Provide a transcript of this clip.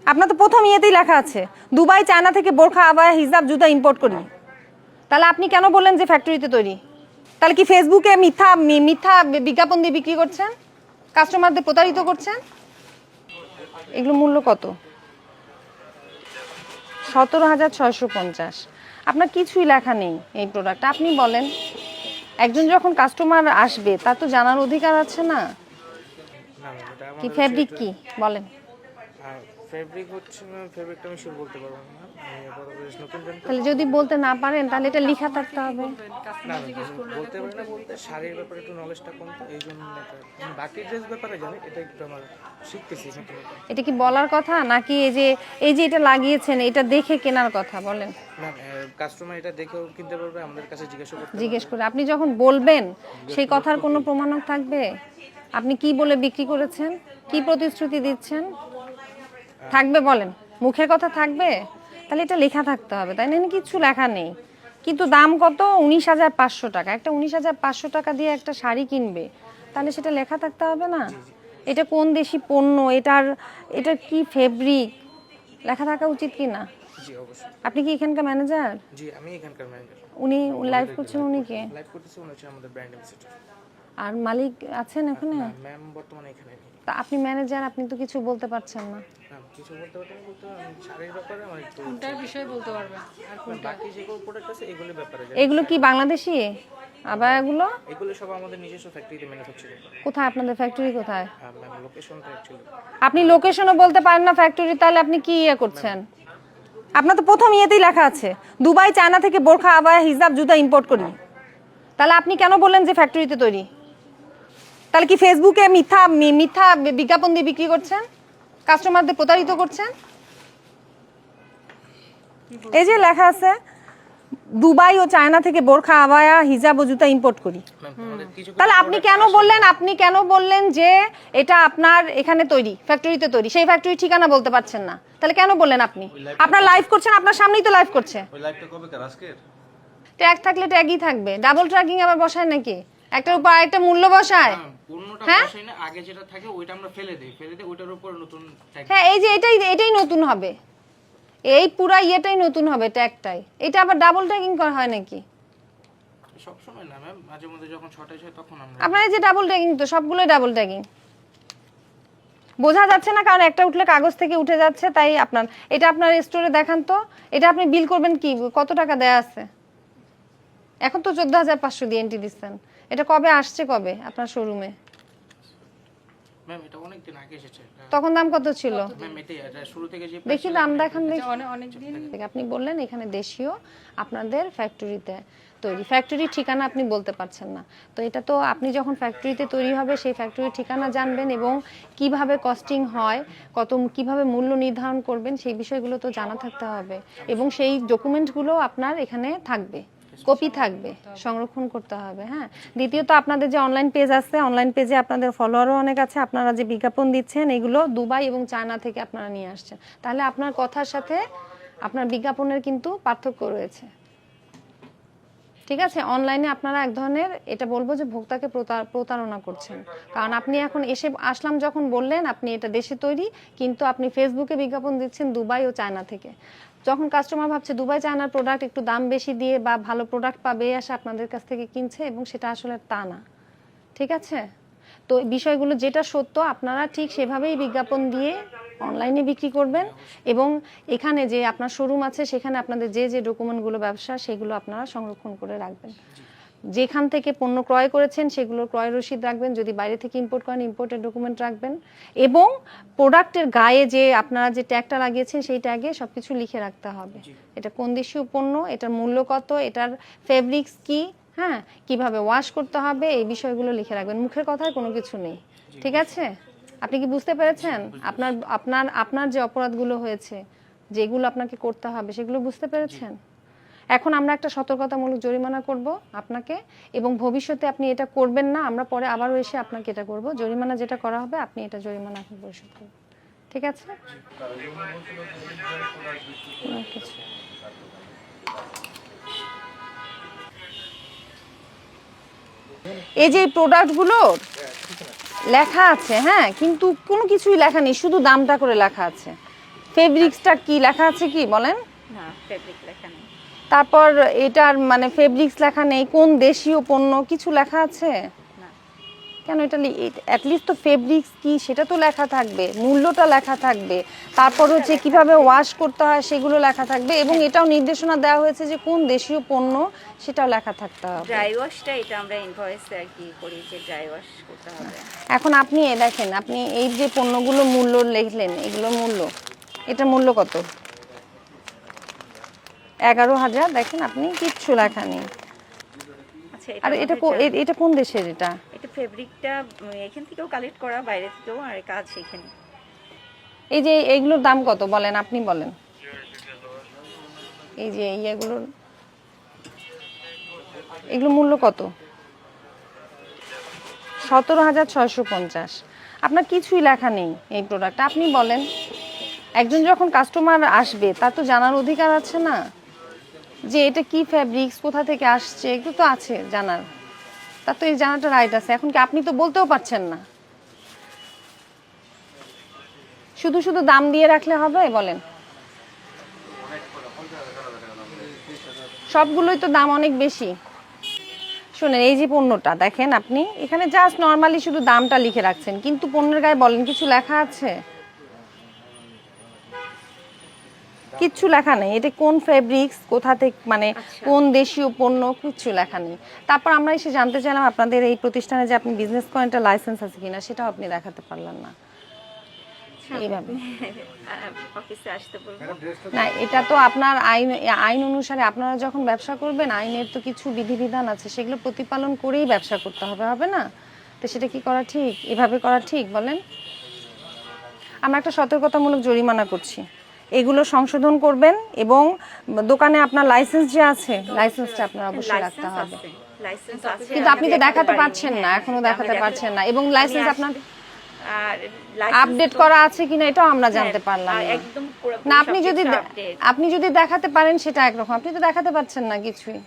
আপনার তো প্রথম ইয়েতেই লেখা আছে দুবাই চায়না থেকে বোরখা আবায়া হিজাব জুতা ইম্পোর্ট করি। তাহলে আপনি কেন বললেন যে ফ্যাক্টরিতে তৈরি? তাহলে কি ফেসবুকে মিথ্যা মিথ্যা বিজ্ঞাপন দিয়ে বিক্রি করছেন, কাস্টমারদের প্রতারিত করছেন? এগুলো মূল্য কত? 17,650। আপনার কিছুই লেখা নেই এই প্রোডাক্ট। আপনি বলেন, একজন যখন কাস্টমার আসবে তার তো জানার অধিকার আছে না? কি ফেব্রিক কি বলেন? ফেব্রিক হচ্ছে না, ফেব্রিকটা আমি শিওর বলতে পারবো না। আমি আপাতত নতুন জানতে। তাহলে যদি বলতে না পারেন তাহলে এটা লেখা থাকতে হবে। না বলতে পারি না, বলতে শাড়ির ব্যাপারে একটু নলেজটা কম, তো এই জন্য এটা বাকি ড্রেস ব্যাপারে জানি, এটা একটু আমার শিখতেছি। এটা কি বলার কথা নাকি এই যে এটা লাগিয়েছেন এটা দেখে কেনার কথা? বলেন না, কাস্টমার এটা দেখেও কিনতে পারবে, আমাদের কাছে জিজ্ঞেস করে। আপনি যখন বলবেন সেই কথার কোনো প্রমাণও থাকবে? আপনি কি বলে বিক্রি করেছেন, কি প্রতিশ্রুতি দিচ্ছেন থাকবে? বলেন, মুখের কথা থাকবে? তাহলে এটা লেখা থাকতে হবে, তাই না? কিছু লেখা নেই, কিন্তু দাম কত? 19,500 টাকা। একটা 19,500 টাকা দিয়ে একটা শাড়ি কিনবে, তাহলে সেটা লেখা থাকতে হবে না? এটা কোন দেশি পণ্য, এটা কি ফেব্রিক, লেখা থাকা উচিত কি না? জি অবশ্যই। আপনি কি এখানকার ম্যানেজার? জি আমি এখানকার ম্যানেজার। উনি লাইভ করছেন? উনি কে লাইভ করতেছে? উনি হচ্ছে আমাদের ব্র্যান্ড অ্যাম্বাসেডর। আর মালিক আছেন এখানে? না ম্যাম বর্তমানে এখানে নেই। তা আপনি ম্যানেজার, আপনি তো কিছু বলতে পারছেন না। কিছু বলতে পারবেন বলতে শাড়ির ব্যাপারে আমার একটু কোনটার বিষয়ে বলতে পারবেন, আর বাকি যেগুলো প্রোডাক্ট আছে এগুলোর ব্যাপারে জানি। এগুলো কি বাংলাদেশি আবায়াগুলো? এগুলো সব আমাদের নিজস্ব ফ্যাক্টরিতে ম্যানুফ্যাকচারিং। কোথায় আপনাদের ফ্যাক্টরি? কোথায়? ম্যাম লোকেশনটা অ্যাকচুয়ালি আপনি লোকেশনও বলতে পারেন না ফ্যাক্টরি, তাহলে আপনি কি করছেন? আপনার তো প্রথম ইয়েতেই লেখা আছে দুবাই চায়না থেকে বোরখা আবায়া হিজাব জুতা ইম্পোর্ট করি। তাহলে আপনি কেন বললেন যে ফ্যাক্টরিতে তৈরি? তাহলে কি ফেসবুকে মিথ্যা মিথ্যা বিজ্ঞাপন দিয়ে বিক্রি করছেন, কাস্টমারদের প্রতারিত করছেন? এই যে লেখা আছে দুবাই ও চায়না থেকে বোরখা আবায়া হিজাব ও জুতা ইম্পোর্ট করি। তাহলে আপনি কেন বললেন যে এটা আপনার এখানে তৈরি, ফ্যাক্টরিতে তৈরি? সেই ফ্যাক্টরি ঠিকানা বলতে পারছেন না, তাহলে কেন বললেন? আপনি আপনার লাইভ করছেন, আপনার সামনেই তো লাইভ করছে। ওই লাইভটা কবে কার? আজকের? ট্যাগ থাকলে ট্যাগই থাকবে, ডাবল ট্র্যাকিং আবার বসায় নাকি? একটার উপর আরেকটা মূল্য বসায়? পণ্যটা বসাই না, আগে যেটা থাকে ওইটা আমরা ফেলে দেই, ওইটার উপর নতুন ট্যাগ। হ্যাঁ, এই যে এটাই নতুন হবে, এই পুরা ইয়েটাই নতুন হবে, ট্যাগটাই। এটা আবার ডাবল ট্যাগিং করা হয় নাকি? সব সময় না ম্যাম, মাঝে মধ্যে যখন শর্টেজ হয় তখন আমরা। আপনার এই যে ডাবল ট্যাগিং, তো সবগুলোই ডাবল ট্যাগিং। বোঝা যাচ্ছে না, কারণ একটা উঠলে কাগজ থেকে উঠে যাচ্ছে, তাই এটা আপনার স্টোরে দেখান তো। এটা আপনি বিল করবেন কি, কত টাকা দেয়া আছে? এখন তো 14,500 দিয়ে এন্ট্রি দিচ্ছেন। এটা কবে আসছে, কবে আপনার শোরুমে? ম্যাম এটা অনেক দিন আগে এসেছে। তখন দাম কত ছিল? ম্যাম এটা শুরু থেকে যে দেখি দাম দেখান দেখি। অনেক দিন। আপনি বললেন এখানে দেশীয় আপনাদের ফ্যাক্টরিতে তৈরি, ফ্যাক্টরি ঠিকানা আপনি বলতে পারছেন না। তো এটা তো আপনি যখন ফ্যাক্টরিতে তৈরি হবে সেই ফ্যাক্টরির ঠিকানা জানবেন, এবং কিভাবে কস্টিং হয়, কিভাবে মূল্য নির্ধারণ করবেন, সেই বিষয়গুলো তো জানা থাকতে হবে, এবং সেই ডকুমেন্টগুলো আপনার এখানে থাকবে, কপি থাকবে, সংরক্ষণ করতে হবে। হ্যাঁ, দ্বিতীয়ত আপনাদের যে অনলাইন পেজ আছে, অনলাইন পেজে আপনাদের ফলোয়ারও অনেক আছে। আপনারা যে বিজ্ঞাপন দিচ্ছেন এগুলো দুবাই এবং চায়না থেকে আপনারা নিয়ে আসছেন, তাহলে আপনার কথার সাথে আপনার বিজ্ঞাপনের কিন্তু পার্থক্য রয়েছে। ঠিক আছে, অনলাইনে আপনারা এক ধরনের, এটা বলবো যে ভোক্তাকে প্রতারণা করছেন, কারণ আপনি এখন আসলাম যখন বললেন আপনি এটা দেশে তৈরি, কিন্তু আপনি ফেসবুকে বিজ্ঞাপন দিচ্ছেন দুবাই ও চায়না থেকে। যখন কাস্টমার ভাবছে দুবাই চায়নার প্রোডাক্ট একটু দাম বেশি দিয়ে বা ভালো প্রোডাক্ট পাবে, আসে আপনাদের কাছ থেকে কিনছে, এবং সেটা আসলে তা না। ঠিক আছে, তো বিষয়গুলো যেটা সত্য আপনারা ঠিক সেভাবেই বিজ্ঞাপন দিয়ে অনলাইনে বিক্রি করবেন, এবং এখানে যে আপনার শোরুম আছে সেখানে আপনাদের যে ডকুমেন্টগুলো ব্যবসা সেগুলো আপনারা সংরক্ষণ করে রাখবেন। যেখান থেকে পণ্য ক্রয় করেছেন সেগুলোর ক্রয় রসিদ রাখবেন, যদি বাইরে থেকে ইম্পোর্ট করেন ইম্পোর্টের ডকুমেন্ট রাখবেন, এবং প্রোডাক্টের গায়ে যে আপনারা যে ট্যাগটা লাগিয়েছেন সেই ট্যাগে সবকিছু লিখে রাখতে হবে। এটা কোন দেশীয় পণ্য, এটার মূল্য কত, এটার ফেব্রিক্স কি, হ্যাঁ, কিভাবে ওয়াশ করতে হবে, এই বিষয়গুলো লিখে রাখবেন। মুখের কথায় কোনো কিছু নেই। ঠিক আছে, আপনি কি বুঝতে পেরেছেন? আপনার যে অপরাধগুলো হয়েছে, যেগুলো আপনাকে করতে হবে, সেগুলো বুঝতে পেরেছেন? এখন আমরা একটা সতর্কতামূলক জরিমানা করব আপনাকে, এবং ভবিষ্যতে আপনি এটা করবেন না, আমরা পরে আবারও এসে আপনাকে এটা করব। জরিমানা যেটা করা হবে আপনি এটা জরিমানা এখন পরিশোধ করবেন। ঠিক আছে? এই যে প্রোডাক্টগুলো লেখা আছে, হ্যাঁ, কিন্তু কোনো কিছুই লেখা নেই, শুধু দামটা করে লেখা আছে। ফেব্রিক্সটা কি লেখা আছে কি বলেন? না, ফেব্রিক লেখা নেই। তারপর এটার মানে ফেব্রিক্স লেখা নেই, কোন দেশীয় পণ্য কিছু লেখা আছে? না। কেন এটা অ্যাটলিস্ট তো ফেব্রিক্স কি সেটা তো লেখা থাকবে, মূল্যটা লেখা থাকবে, তারপর হচ্ছে কিভাবে ওয়াশ করতে হয় সেগুলো লেখা থাকবে, এবং এটাও নির্দেশনা দেওয়া হয়েছে যে কোন দেশীয় পণ্য সেটাও লেখা থাকতে হবে। ড্রাই ওয়াশটা এটা আমরা ইনভয়েসে আর কি করি যে ড্রাই ওয়াশ করতে হবে। এখন আপনি দেখেন, আপনি এই যে পণ্যগুলো মূল্য লিখলেন, এগুলো মূল্য, এটা মূল্য কত? 11,000। দেখেন আপনি কিচ্ছু লেখা নেই। আচ্ছা, আর এটা এটা কোন দেশের? এটা এটা ফেব্রিকটা এখান থেকেও কালেক্ট করা, বাইরে থেকেও, আর কাজ এখানে। এই যে এইগুলোর দাম কত বলেন, আপনি বলেন। এই যে এইগুলোর এগুলো মূল্য কত? 17,650। আপনার কিছুই লেখা নেই এই প্রোডাক্ট, আপনি বলেন। একজন যখন কাস্টমার আসবে তার তো জানার অধিকার আছে না যে এটা কি ফ্যাব্রিক্স, কোথা থেকে আসছে, এগুলো তো আছে জানার, তার তো এই জানাটা রাইট আছে। এখন কি আপনি তো বলতেও পারছেন না, শুধু শুধু দাম দিয়ে রাখলে হবে বলেন? সবগুলোই তো দাম অনেক বেশি। শুনেন, এই যে পণ্যটা দেখেন, আপনি এখানে জাস্ট নর্মালি শুধু দামটা লিখে রাখছেন, কিন্তু পণ্যের গায়ে বলেন কিছু লেখা আছে? কিচ্ছু লেখা নেই। এটা কোন ফেব্রিক্স, কোথা থেকে, মানে কোন দেশীয় পণ্য, কিচ্ছু লেখা নেই। তারপর আমরা এসে জানতে চাইলাম আপনাদের এই প্রতিষ্ঠানে যে আপনি বিজনেস করেন এটা লাইসেন্স আছে কিনা, সেটাও আপনি দেখাতে পারলেন না। এইভাবে অফিসে আসতে বলবো। না, এটা তো আপনার আইন অনুসারে আপনারা যখন ব্যবসা করবেন আইনের তো কিছু বিধিবিধান আছে, সেগুলো প্রতিপালন করেই ব্যবসা করতে হবে, হবে না? তো সেটা কি করা ঠিক? এভাবে করা ঠিক বলেন? আমরা একটা সতর্কতামূলক জরিমানা করছি, এগুলো সংশোধন করবেন, এবং দোকানে আপনার লাইসেন্স যে আছে লাইসেন্সটা আপনার অবশ্যই রাখতে হবে। লাইসেন্স আছে, কিন্তু আপনি তো দেখাতে পারছেন না, এখনো দেখাতে পারছেন না, এবং লাইসেন্স আপনার আর আপডেট করা আছে কিনা এটাও আমরা জানতে পারলাম না। একদম পুরোপুরি না, আপনি যদি সবকিছু update। আপনি যদি দেখাতে পারেন সেটা একরকম, আপনি তো দেখাতে পারছেন না কিছুই।